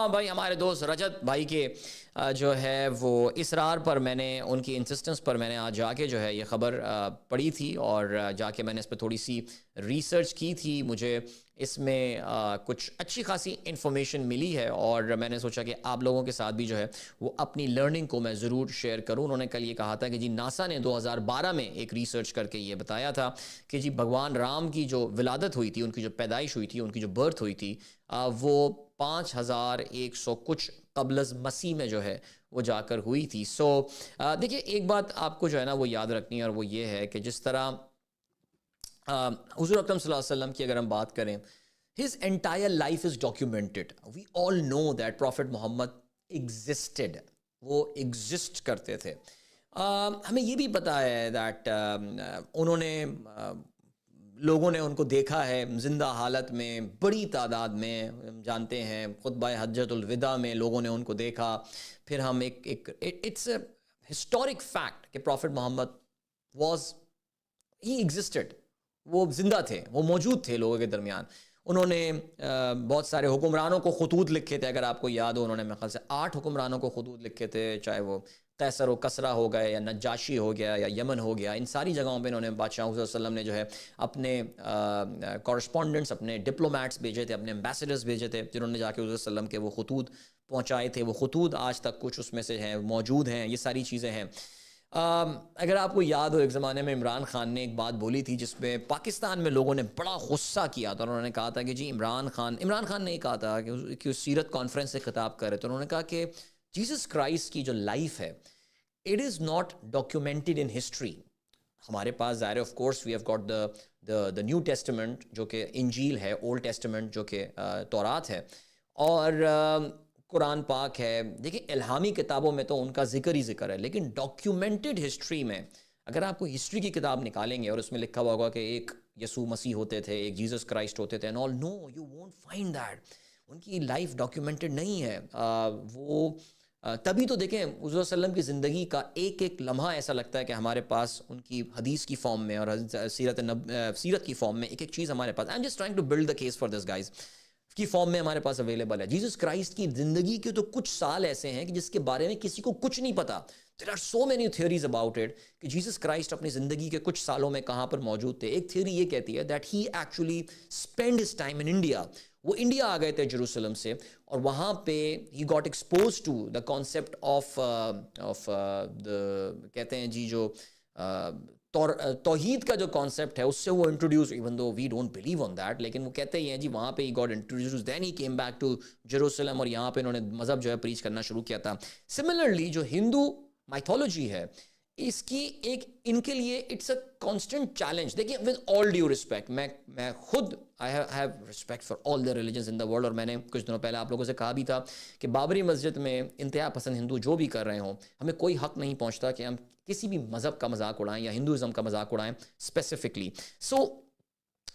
ہاں بھائی ہمارے دوست رجت بھائی کے جو ہے وہ اصرار پر میں نے ان کی انسسٹنس پر میں نے آج جا کے جو ہے یہ خبر پڑھی تھی اور جا کے میں نے اس پہ تھوڑی سی ریسرچ کی تھی. مجھے اس میں کچھ اچھی خاصی انفارمیشن ملی ہے اور میں نے سوچا کہ آپ لوگوں کے ساتھ بھی جو ہے وہ اپنی لرننگ کو میں ضرور شیئر کروں. انہوں نے کل یہ کہا تھا کہ جی ناسا نے 2012 میں ایک ریسرچ کر کے یہ بتایا تھا کہ جی بھگوان رام کی جو ولادت ہوئی تھی, ان کی جو پیدائش ہوئی تھی, ان کی جو برتھ ہوئی تھی, وہ 5100 کچھ قبل از مسیح میں جو ہے وہ جا کر ہوئی تھی. سو دیکھیے ایک بات آپ کو جو ہے نا وہ یاد رکھنی ہے اور وہ یہ ہے کہ جس طرح حضور اکرم صلی اللہ علیہ وسلم کی اگر ہم بات کریں, his entire life is documented. We all know that Prophet Muhammad existed. وہ ایگزسٹ کرتے تھے. ہمیں یہ بھی پتا ہے دیٹ انہوں نے لوگوں نے ان کو دیکھا ہے زندہ حالت میں بڑی تعداد میں. ہم جانتے ہیں خطبہ حجۃ الوداع میں لوگوں نے ان کو دیکھا. پھر ہم اٹس اے ہسٹورک فیکٹ کہ پروفٹ محمد ہی ایگزسٹڈ. وہ زندہ تھے, وہ موجود تھے لوگوں کے درمیان. انہوں نے بہت سارے حکمرانوں کو خطوط لکھے تھے, اگر آپ کو یاد ہو انہوں نے میرے خیال سے 8 حکمرانوں کو خطوط لکھے تھے, چاہے وہ قیصر و کسرا ہو گئے یا نجاشی ہو گیا یا یمن ہو گیا. ان ساری جگہوں پہ انہوں نے بادشاہ صلی اللہ علیہ وسلم نے جو ہے اپنے کورسپونڈنٹس, اپنے ڈپلومیٹس بھیجے تھے, اپنے ایمبیسڈرز بھیجے تھے, جنہوں نے جا کے حضور صلی اللہ علیہ وسلم کے وہ خطوط پہنچائے تھے. وہ خطوط آج تک کچھ اس میں سے ہیں موجود ہیں. یہ ساری چیزیں ہیں. اگر آپ کو یاد ہو ایک زمانے میں عمران خان نے ایک بات بولی تھی جس میں پاکستان میں لوگوں نے بڑا غصہ کیا تھا. انہوں نے کہا تھا کہ جی عمران خان نے یہ کہا تھا کہ سیرت کانفرنس سے خطاب کر رہے تھے. انہوں نے کہا کہ جیسس کرائسٹ کی جو لائف ہے it is not documented in history. ہمارے پاس ظاہر of course we have got the New Testament جو کہ انجیل ہے, اولڈ ٹیسٹمنٹ جو کہ تورات ہے, اور قرآن پاک ہے. دیکھیں الہامی کتابوں میں تو ان کا ذکر ہی ذکر ہے, لیکن ڈاکیومنٹڈ ہسٹری میں اگر آپ کو ہسٹری کی کتاب نکالیں گے اور اس میں لکھا ہوا ہوگا کہ ایک یسوع مسیح ہوتے تھے, ایک جیسس کرائسٹ ہوتے تھے, and all, no you won't find that. ان کی لائف ڈاکیومنٹڈ نہیں ہے. وہ تبھی تو دیکھیں حضور صلی اللہ علیہ وسلم کی زندگی کا ایک ایک لمحہ ایسا لگتا ہے کہ ہمارے پاس ان کی حدیث کی فارم میں اور سیرت کی فارم میں ایک ایک چیز ہمارے پاس. I am just trying to build the case for this guys کی فارم میں ہمارے پاس اویلیبل ہے. جیسس کرائسٹ کی زندگی کے تو کچھ سال ایسے ہیں کہ جس کے بارے میں کسی کو کچھ نہیں پتا. There are so many theories about it کہ جیسس کرائسٹ اپنی زندگی کے کچھ سالوں میں کہاں پر موجود تھے. ایک تھیوری یہ کہتی ہے that he actually spent his time in India. وہ انڈیا آ گئے تھے جیروسلم سے, اور وہاں پہ he got exposed to the concept of کہتے ہیں جی جو توحید کا جو کانسیپٹ ہے اس سے وہ introduce, even though we don't believe on that, لیکن وہ کہتے ہی ہیں جی وہاں پہ ہی got introduce, then he came back to Jerusalem, اور یہاں پہ انہوں نے مذہب جو ہے پریچ کرنا شروع کیا تھا. سملرلی جو ہندو مائتھولوجی ہے اس کی ایک ان کے لیے اٹس اے کانسٹنٹ چیلنج. دیکھیے ود آل ڈیو رسپیکٹ, میں خود I have respect for all the religions in the world, اور میں نے کچھ دنوں پہلے آپ لوگوں سے کہا بھی تھا کہ بابری مسجد میں انتہا پسند ہندو جو بھی کر رہے ہوں, ہمیں کوئی حق نہیں پہنچتا کہ ہم کسی بھی مذہب کا مذاق اڑائیں یا ہندوازم کا مذاق اڑائیں اسپیسیفکلی. سو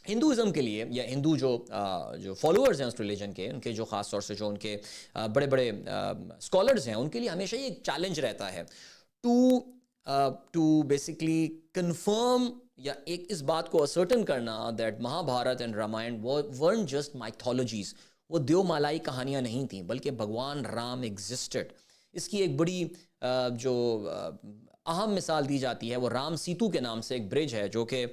ہندوازم کے لیے یا ہندو جو فالوورز ہیں اس ریلیجن کے, ان کے جو خاص طور سے جو ان کے بڑے بڑے اسکالرز ہیں, ان کے لیے ہمیشہ یہ ایک چیلنج رہتا ہے ٹو بیسکلی کنفرم یا ایک اس بات کو اسرٹن کرنا that Mahabharat and Ramayan weren't just mythologies. وہ دیو مالائی کہانیاں نہیں تھیں بلکہ بھگوان رام ایگزسٹڈ. اس کی ایک بڑی جو اہم مثال دی جاتی ہے وہ رام سیتو کے نام سے ایک برج ہے جو کہ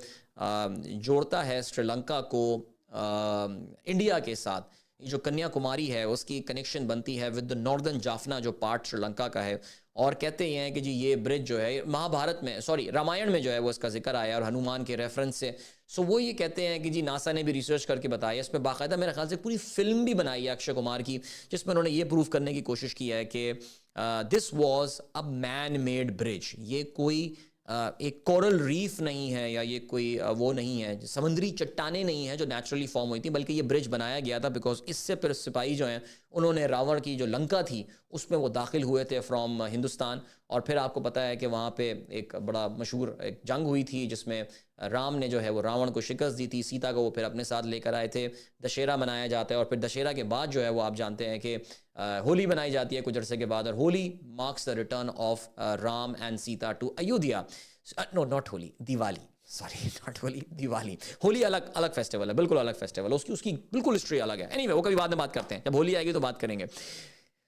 جوڑتا ہے سری لنکا کو انڈیا کے ساتھ. یہ جو کنیا کماری ہے اس کی کنیکشن بنتی ہے ود دا ناردرن جافنا جو پارٹ سری لنکا کا ہے, اور کہتے ہیں کہ جی یہ برج جو ہے مہا بھارت میں رامائن میں جو ہے وہ اس کا ذکر آیا اور ہنومان کے ریفرنس سے. سو وہ یہ کہتے ہیں کہ جی ناسا نے بھی ریسرچ کر کے بتایا, اس پہ باقاعدہ میرے خیال سے پوری فلم بھی بنائی ہے اکشے کمار کی, جس میں انہوں نے یہ پروف کرنے کی کوشش کی ہے کہ this was a man made برج. یہ کوئی ایک کورل ریف نہیں ہے یا یہ کوئی وہ نہیں ہے, سمندری چٹانیں نہیں ہیں جو نیچرلی فارم ہوئی تھیں, بلکہ یہ برج بنایا گیا تھا بیکاز اس سے پھر سپاہی جو ہیں انہوں نے راون کی جو لنکا تھی اس میں وہ داخل ہوئے تھے فرام ہندوستان, اور پھر آپ کو پتہ ہے کہ وہاں پہ ایک بڑا مشہور ایک جنگ ہوئی تھی جس میں رام نے جو ہے وہ راون کو شکست دی تھی, سیتا کو وہ پھر اپنے ساتھ لے کر آئے تھے. دشہرا منایا جاتا ہے اور پھر دشہرا کے بعد جو ہے وہ آپ جانتے ہیں کہ ہولی منائی جاتی ہے کچھ عرصے کے بعد, اور Holi marks the return of Ram and Sita to Ayodhya. No not Holi, Diwali. Sorry not Holi, Diwali. Holi الگ فیسٹیول ہے، بالکل الگ فیسٹیول ہے، اس کی بالکل ہسٹری الگ ہے. اینی وے وہ کبھی بعد میں بات کرتے ہیں، جب ہولی آئے گی تو بات کریں گے.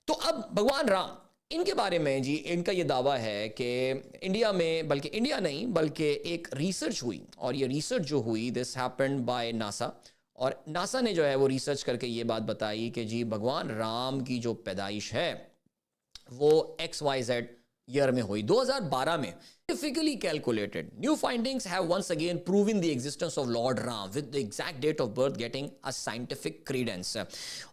تو اب بھگوان رام ان کے بارے میں جی ان کا یہ دعویٰ ہے کہ انڈیا میں، بلکہ انڈیا نہیں بلکہ ایک ریسرچ ہوئی، اور یہ ریسرچ جو ہوئی دس ہیپنڈ بائی ناسا. اور ناسا نے جو ہے وہ ریسرچ کر کے یہ بات بتائی کہ جی بھگوان رام کی جو پیدائش ہے وہ XYZ ایئر میں ہوئی، 2012 میں. Scientifically calculated, new findings have once again proven the existence of Lord Ram, with the exact date of birth getting a scientific credence.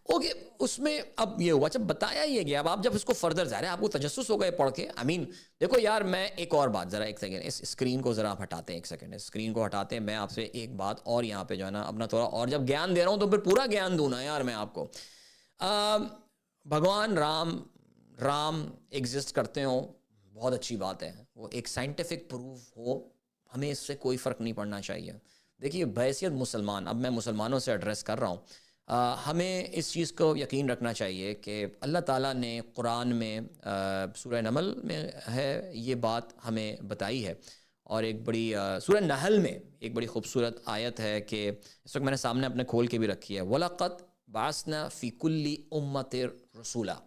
Okay, اس میں اب یہ ہوا، جب بتایا یہ گیا، اب آپ جب اس کو فردر ظاہر ہے آپ کو تجسس ہو گئے پڑھ کے. دیکھو یار، میں ایک اور بات، ذرا ایک سیکنڈ اس اسکرین کو ذرا آپ ہٹاتے ہیں، ایک سیکنڈ اسکرین کو ہٹاتے ہیں. میں آپ سے ایک بات اور یہاں پہ جو ہے نا اپنا تھوڑا، اور جب گیان دے رہا ہوں تو پھر پورا گیان دوں نا یار میں آپ کو. بھگوان رام ایگزسٹ کرتے ہوں، بہت اچھی بات ہے، وہ ایک سائنٹیفک پروف ہو، ہمیں اس سے کوئی فرق نہیں پڑنا چاہیے. دیکھیے بحیثیت مسلمان، اب میں مسلمانوں سے ایڈریس کر رہا ہوں، ہمیں اس چیز کو یقین رکھنا چاہیے کہ اللہ تعالیٰ نے قرآن میں سورہ نمل میں ہے یہ بات ہمیں بتائی ہے، اور ایک بڑی سورہ نحل میں ایک بڑی خوبصورت آیت ہے کہ اس وقت میں نے سامنے اپنے کھول کے بھی رکھی ہے، وَلَقَدْ بَعَثْنَا فِي كُلِّ أُمَّةٍ رَسُولًا.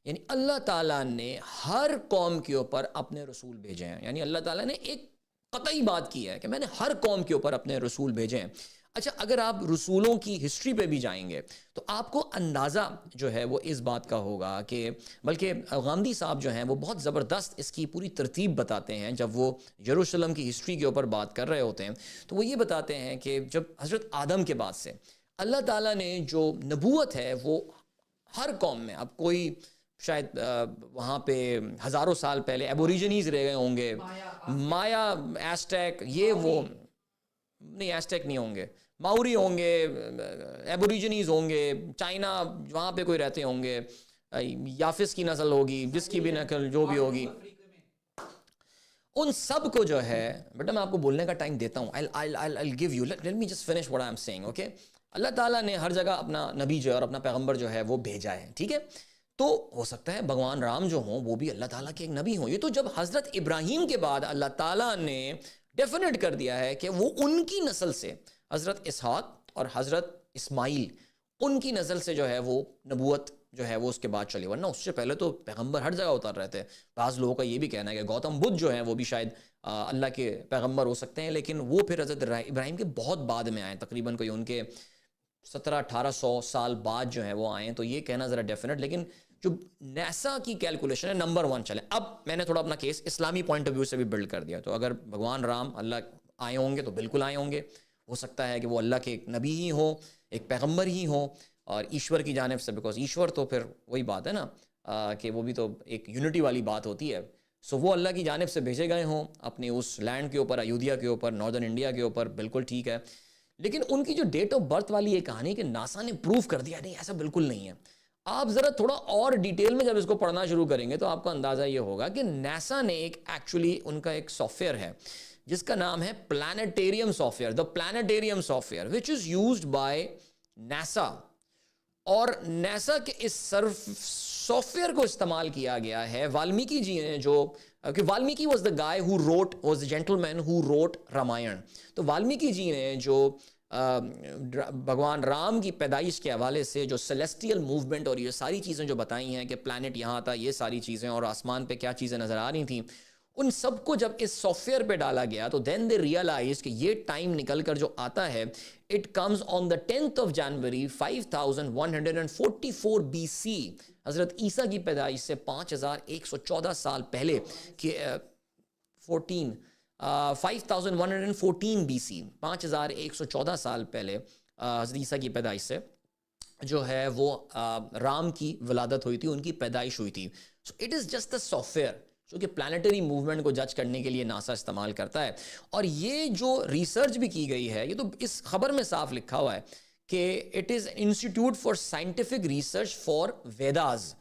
یعنی اللہ تعالیٰ نے ہر قوم کے اوپر اپنے رسول بھیجے ہیں. یعنی اللہ تعالیٰ نے ایک قطعی بات کی ہے کہ میں نے ہر قوم کے اوپر اپنے رسول بھیجے ہیں. اچھا، اگر آپ رسولوں کی ہسٹری پہ بھی جائیں گے تو آپ کو اندازہ جو ہے وہ اس بات کا ہوگا کہ، بلکہ غامدی صاحب جو ہیں وہ بہت زبردست اس کی پوری ترتیب بتاتے ہیں. جب وہ یروشلم کی ہسٹری کے اوپر بات کر رہے ہوتے ہیں تو وہ یہ بتاتے ہیں کہ جب حضرت آدم کے بعد سے اللہ تعالیٰ نے جو نبوت ہے وہ ہر قوم میں، اب کوئی شاید وہاں پہ ہزاروں سال پہلے ایبوریجنیز رہ گئے ہوں گے، مایا، ایسٹیک، یہ وہ نہیں، ایسٹیک نہیں ہوں گے، ماوری ہوں گے، ایبوریجنیز ہوں گے، چائنا وہاں پہ کوئی رہتے ہوں گے، یافس کی نسل ہوگی، جس کی بھی نسل جو بھی ہوگی، ان سب کو جو ہے، بیٹا میں آپ کو بولنے کا ٹائم دیتا ہوں. I'll give you, let me just finish what I'm saying, okay. اللہ تعالیٰ نے ہر جگہ اپنا نبی جو ہے اور اپنا پیغمبر جو ہے وہ بھیجا ہے، ٹھیک ہے. تو ہو سکتا ہے بھگوان رام جو ہوں وہ بھی اللہ تعالیٰ کے ایک نبی ہوں. یہ تو جب حضرت ابراہیم کے بعد اللہ تعالیٰ نے ڈیفینیٹ کر دیا ہے کہ وہ ان کی نسل سے، حضرت اسحاق اور حضرت اسماعیل، ان کی نسل سے جو ہے وہ نبوت جو ہے وہ اس کے بعد چلی، ورنہ اس سے پہلے تو پیغمبر ہر جگہ اتر رہے تھے. بعض لوگوں کا یہ بھی کہنا ہے کہ گوتم بدھ جو ہیں وہ بھی شاید اللہ کے پیغمبر ہو سکتے ہیں، لیکن وہ پھر حضرت ابراہیم کے بہت بعد میں آئے، تقریباً کوئی ان کے 1700-1800 سال بعد جو ہیں وہ آئے. تو یہ کہنا ذرا ڈیفینیٹ، لیکن جو ناسا کی کیلکولیشن ہے نمبر 1 چلے. اب میں نے تھوڑا اپنا کیس اسلامی پوائنٹ آف ویو سے بھی بلڈ کر دیا، تو اگر بھگوان رام اللہ آئے ہوں گے تو بالکل آئے ہوں گے. ہو سکتا ہے کہ وہ اللہ کے ایک نبی ہی ہوں، ایک پیغمبر ہی ہوں، اور ایشور کی جانب سے، بیکاز ایشور تو پھر وہی بات ہے نا کہ وہ بھی تو ایک یونٹی والی بات ہوتی ہے. سو وہ اللہ کی جانب سے بھیجے گئے ہوں اپنی اس لینڈ کے اوپر، ایودھیا کے اوپر، ناردرن انڈیا کے اوپر، بالکل ٹھیک ہے. لیکن ان کی جو ڈیٹ آف برتھ والی یہ کہانی کہ ناسا نے پروف کر دیا، نہیں ایسا بالکل نہیں ہے. آپ ذرا تھوڑا اور ڈیٹیل میں جب اس کو پڑھنا شروع کریں گے تو آپ کو اندازہ یہ ہوگا کہ ناسا نے ایکچولی ان کا ایک سافٹ ویئر ہے جس کا نام ہے planetarium software, the planetarium software which is used by NASA. اور ناسا کے اس سافٹ ویئر کو استعمال کیا گیا ہے والمیکی جی نے، جو کہ Valmiki was the guy who wrote, was the gentleman who wrote Ramayan. تو والمیکی جی نے جو بھگوان رام کی پیدائش کے حوالے سے جو سیلیسٹیل موومنٹ اور یہ ساری چیزیں جو بتائی ہیں کہ پلانٹ یہاں تھا، یہ ساری چیزیں، اور آسمان پہ کیا چیزیں نظر آ رہی تھیں، ان سب کو جب اس سافٹ ویئر پہ ڈالا گیا تو دین دے ریئلائز کہ یہ ٹائم نکل کر جو آتا ہے it comes on the 10th of January 5144 BC، حضرت عیسیٰ کی پیدائش سے 5114 سال پہلے کہ 5114 BC، 5114 سال پہلے حضرت عیسیٰ کی پیدائش سے جو ہے وہ رام کی ولادت ہوئی تھی، ان کی پیدائش ہوئی تھی. So it is just the soft where جو کہ پلانیٹری موومنٹ کو جج کرنے کے لیے ناسا استعمال کرتا ہے. اور یہ جو ریسرچ بھی کی گئی ہے، یہ تو اس خبر میں صاف لکھا ہوا ہے کہ it is institute for scientific research for Vedas,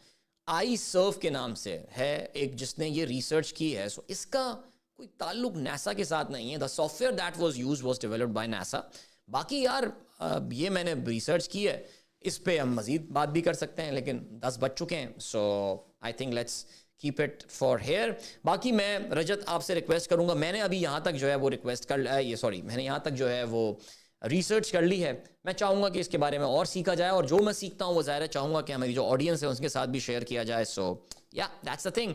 I serve کے نام سے ہے ایک جس نے یہ ریسرچ کی ہے. سو اس کا کوئی تعلق ناسا کے ساتھ نہیں ہے. دا soft where that was use was developed by NASA. باقی یار یہ میں نے ریسرچ کی ہے، اس پہ ہم مزید بات بھی کر سکتے ہیں، لیکن 10 بج چکے ہیں. So I think let's keep it for here. باقی میں رجت آپ سے ریکویسٹ کروں گا, میں نے ابھی یہاں تک جو ہے وہ ریکویسٹ کر میں نے یہاں تک جو ہے وہ ریسرچ کر لی ہے. میں چاہوں گا کہ اس کے بارے میں اور سیکھا جائے, اور جو میں سیکھتا ہوں وہ ظاہر ہے چاہوں گا کہ ہماری جو آڈینس ہے اس کے ساتھ بھی شیئر کیا جائے. سو یا دیٹس the thing.